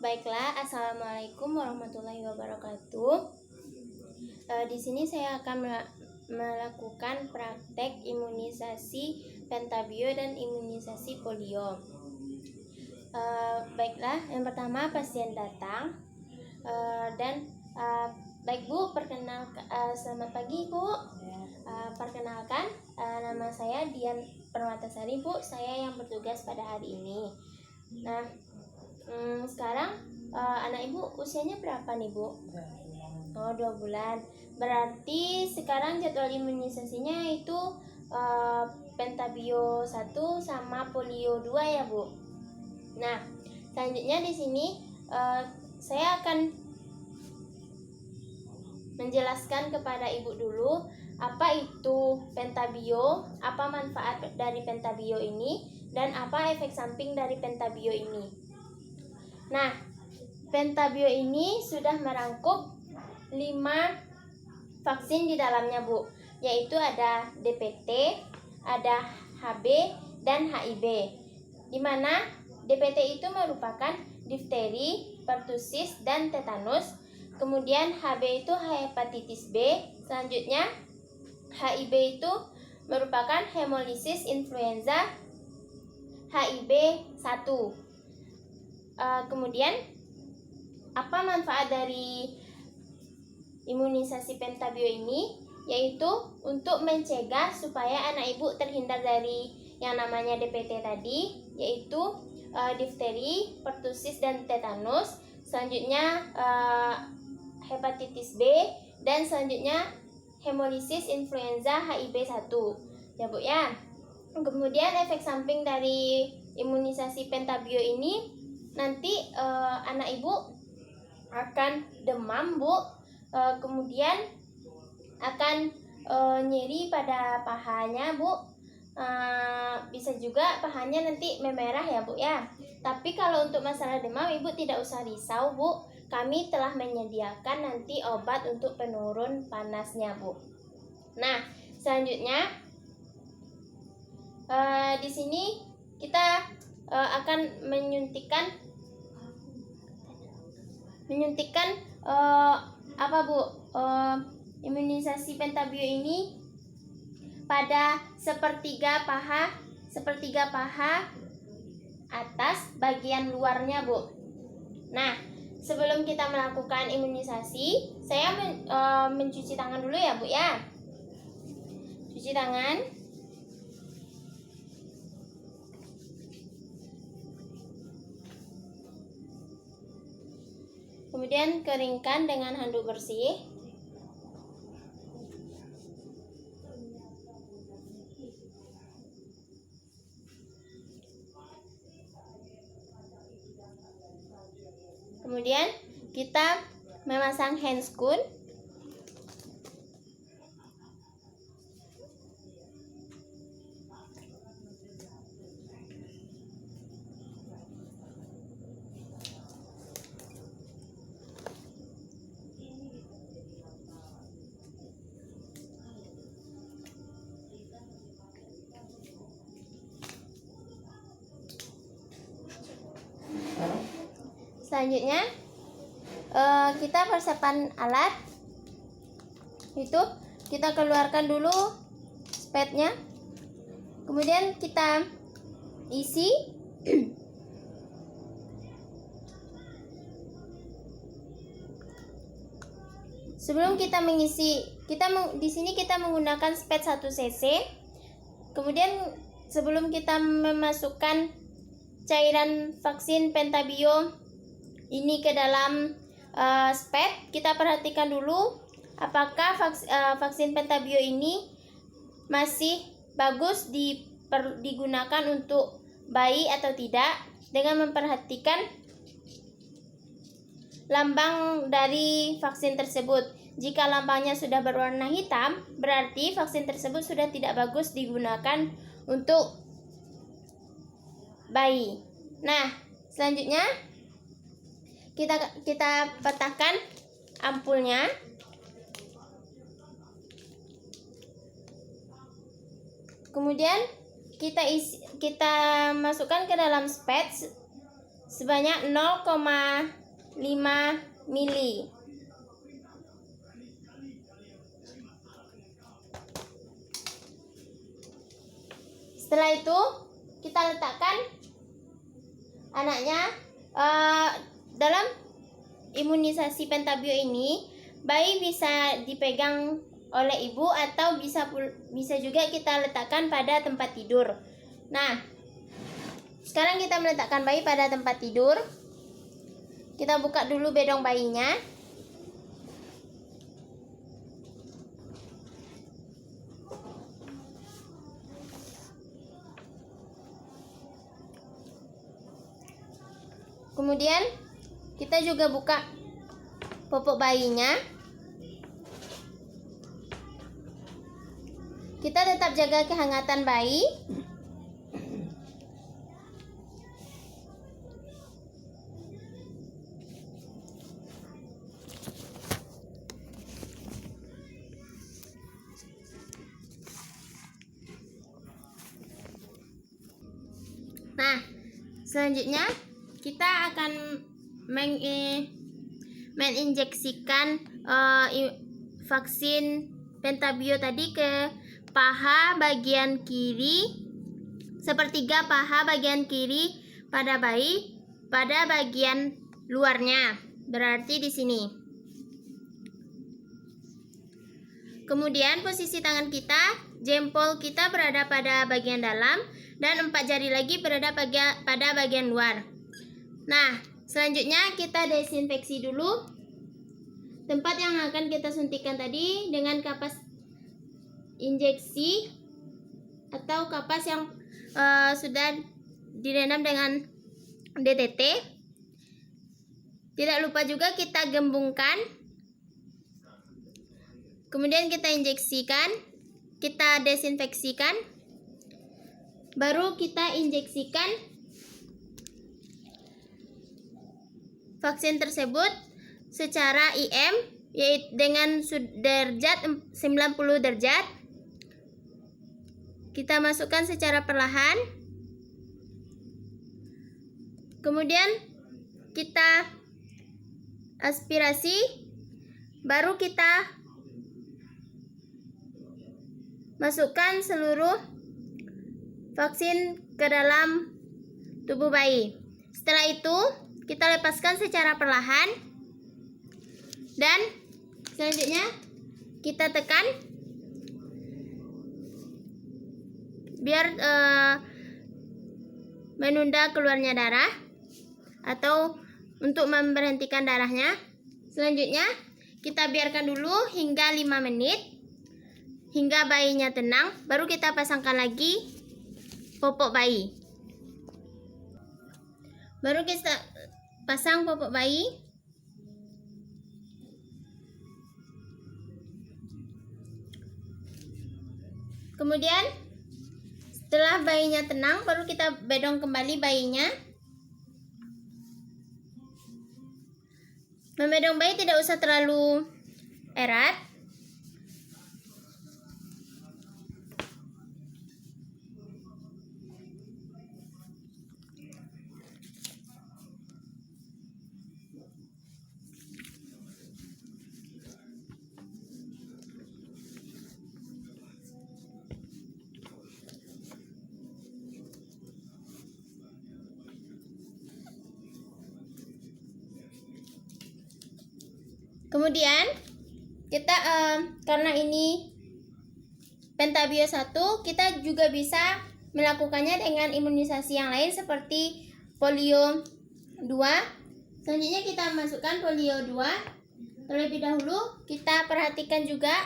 Baiklah, assalamualaikum warahmatullahi wabarakatuh. Di sini saya akan melakukan praktek imunisasi pentabio dan imunisasi polio. Baiklah, yang pertama pasien datang baik Bu, selamat pagi Bu. Perkenalkan, nama saya Dian Permatasari Bu. Saya yang bertugas pada hari ini. Nah, sekarang anak Ibu usianya berapa nih Bu? 2 bulan. Berarti sekarang jadwal imunisasinya itu pentabio 1 sama polio 2 ya Bu. Nah, selanjutnya di sini saya akan menjelaskan kepada Ibu dulu apa itu pentabio, apa manfaat dari pentabio ini, dan apa efek samping dari pentabio ini. Nah, pentabio ini sudah merangkup 5 vaksin di dalamnya Bu, yaitu ada DPT, ada HB, dan HIB. Di mana DPT itu merupakan difteri, pertusis, dan tetanus. Kemudian HB itu hepatitis B. Selanjutnya HIB itu merupakan hemolisis influenza HIB 1. Kemudian apa manfaat dari imunisasi pentabio ini? Yaitu untuk mencegah supaya anak ibu terhindar dari yang namanya DPT tadi, yaitu difteri, pertusis, dan tetanus. Selanjutnya hepatitis B, dan selanjutnya hemolisis influenza HIB 1 ya Bu ya. Kemudian efek samping dari imunisasi pentabio ini, nanti anak ibu akan demam Bu, kemudian akan nyeri pada pahanya Bu, bisa juga pahanya nanti memerah ya Bu ya. Tapi kalau untuk masalah demam Ibu tidak usah risau Bu, kami telah menyediakan nanti obat untuk penurun panasnya Bu. Nah, selanjutnya di sini kita akan menyuntikkan apa Bu? Imunisasi pentabio ini pada sepertiga paha atas bagian luarnya Bu. Nah, sebelum kita melakukan imunisasi, saya mencuci tangan dulu ya Bu ya. Cuci tangan. Kemudian keringkan dengan handuk bersih. Kemudian kita memasang handscoon. Selanjutnya kita persiapan alat. Itu kita keluarkan dulu spatnya. Kemudian kita isi sebelum kita mengisi, di sini kita menggunakan spat 1 cc. Kemudian sebelum kita memasukkan cairan vaksin pentabio ini ke dalam spat, kita perhatikan dulu apakah vaksin pentabio ini masih bagus digunakan untuk bayi atau tidak, dengan memperhatikan lambang dari vaksin tersebut. Jika lambangnya sudah berwarna hitam, berarti vaksin tersebut sudah tidak bagus digunakan untuk bayi. Nah, selanjutnya kita petakan ampulnya. Kemudian kita masukkan ke dalam spat sebanyak 0,5 mili. Setelah itu kita letakkan anaknya dalam imunisasi pentabio ini. Bayi bisa dipegang oleh ibu atau bisa juga kita letakkan pada tempat tidur. Nah, sekarang kita meletakkan bayi pada tempat tidur. Kita buka dulu bedong bayinya. Kemudian kita juga buka popok bayinya. Kita tetap jaga kehangatan bayi. Nah, selanjutnya kita akan menginjeksikan vaksin pentabio tadi ke paha bagian kiri, sepertiga paha bagian kiri pada bayi, pada bagian luarnya, berarti di sini. Kemudian posisi tangan kita, jempol kita berada pada bagian dalam dan 4 jari lagi berada pada bagian luar. Nah, selanjutnya kita desinfeksi dulu tempat yang akan kita suntikan tadi dengan kapas injeksi atau kapas yang sudah direndam dengan DTT. Tidak lupa juga kita gembungkan. Kemudian kita injeksikan, kita desinfeksikan. Baru kita injeksikan vaksin tersebut secara IM, yaitu dengan derajat 90 derajat. Kita masukkan secara perlahan. Kemudian kita aspirasi. Baru kita masukkan seluruh vaksin ke dalam tubuh bayi. Setelah itu kita lepaskan secara perlahan. Dan selanjutnya kita tekan biar menunda keluarnya darah atau untuk memberhentikan darahnya. Selanjutnya kita biarkan dulu hingga 5 menit hingga bayinya tenang, baru kita pasangkan lagi popok bayi. Baru kita pasang popok bayi. Kemudian setelah bayinya tenang, baru kita bedong kembali bayinya. Membedong bayi tidak usah terlalu erat. Kemudian kita karena ini pentabio 1, kita juga bisa melakukannya dengan imunisasi yang lain seperti polio 2. Selanjutnya kita masukkan polio 2. Terlebih dahulu kita perhatikan juga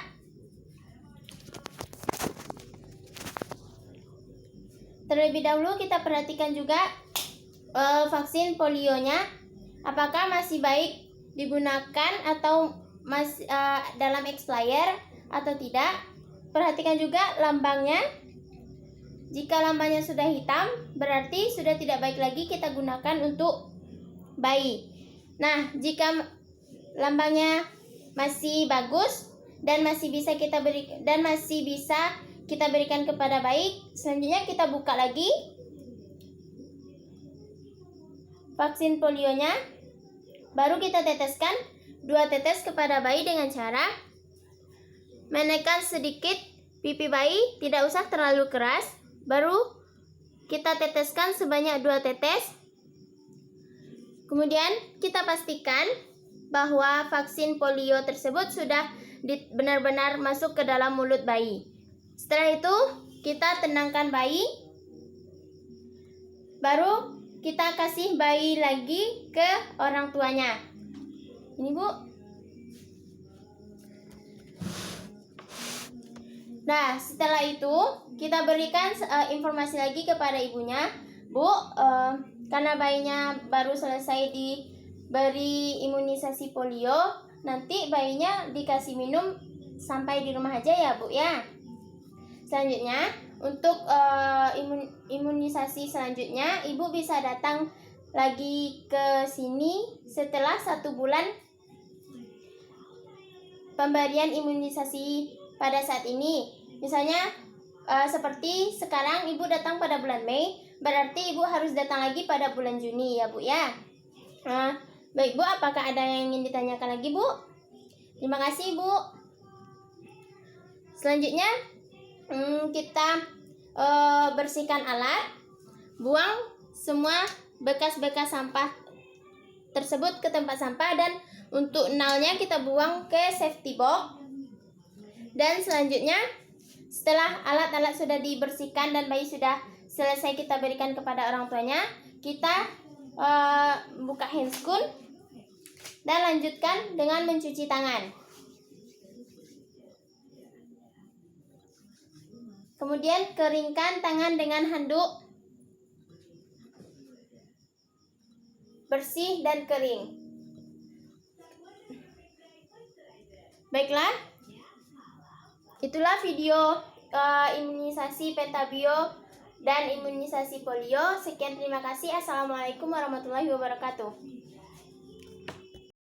vaksin polionya apakah masih baik digunakan atau masih dalam expired atau tidak. Perhatikan juga lambangnya. Jika lambangnya sudah hitam, berarti sudah tidak baik lagi kita gunakan untuk bayi. Nah, jika lambangnya masih bagus dan masih bisa kita berikan kepada bayi, selanjutnya kita buka lagi vaksin polionya, baru kita teteskan 2 tetes kepada bayi dengan cara menekan sedikit pipi bayi, tidak usah terlalu keras. Baru kita teteskan sebanyak 2 tetes. Kemudian kita pastikan bahwa vaksin polio tersebut sudah benar-benar masuk ke dalam mulut bayi. Setelah itu kita tenangkan bayi. Baru kita kasih bayi lagi ke orang tuanya. Ini Bu. Nah, setelah itu kita berikan informasi lagi kepada ibunya, Bu, karena bayinya baru selesai diberi imunisasi polio, nanti bayinya dikasih minum sampai di rumah aja ya Bu ya. Selanjutnya untuk imunisasi selanjutnya, ibu bisa datang lagi ke sini setelah 1 bulan pemberian imunisasi pada saat ini. Misalnya seperti sekarang ibu datang pada bulan Mei, berarti ibu harus datang lagi pada bulan Juni ya Bu ya. Baik Bu, apakah ada yang ingin ditanyakan lagi Bu? Terima kasih Bu. Selanjutnya kita bersihkan alat, buang semua bekas-bekas sampah tersebut ke tempat sampah, dan untuk nalnya kita buang ke safety box. Dan selanjutnya setelah alat-alat sudah dibersihkan dan bayi sudah selesai kita berikan kepada orang tuanya, kita buka handscoon dan lanjutkan dengan mencuci tangan. Kemudian keringkan tangan dengan handuk bersih dan kering. Baiklah, itulah video imunisasi pentabio dan imunisasi polio. Sekian, terima kasih. Assalamualaikum warahmatullahi wabarakatuh.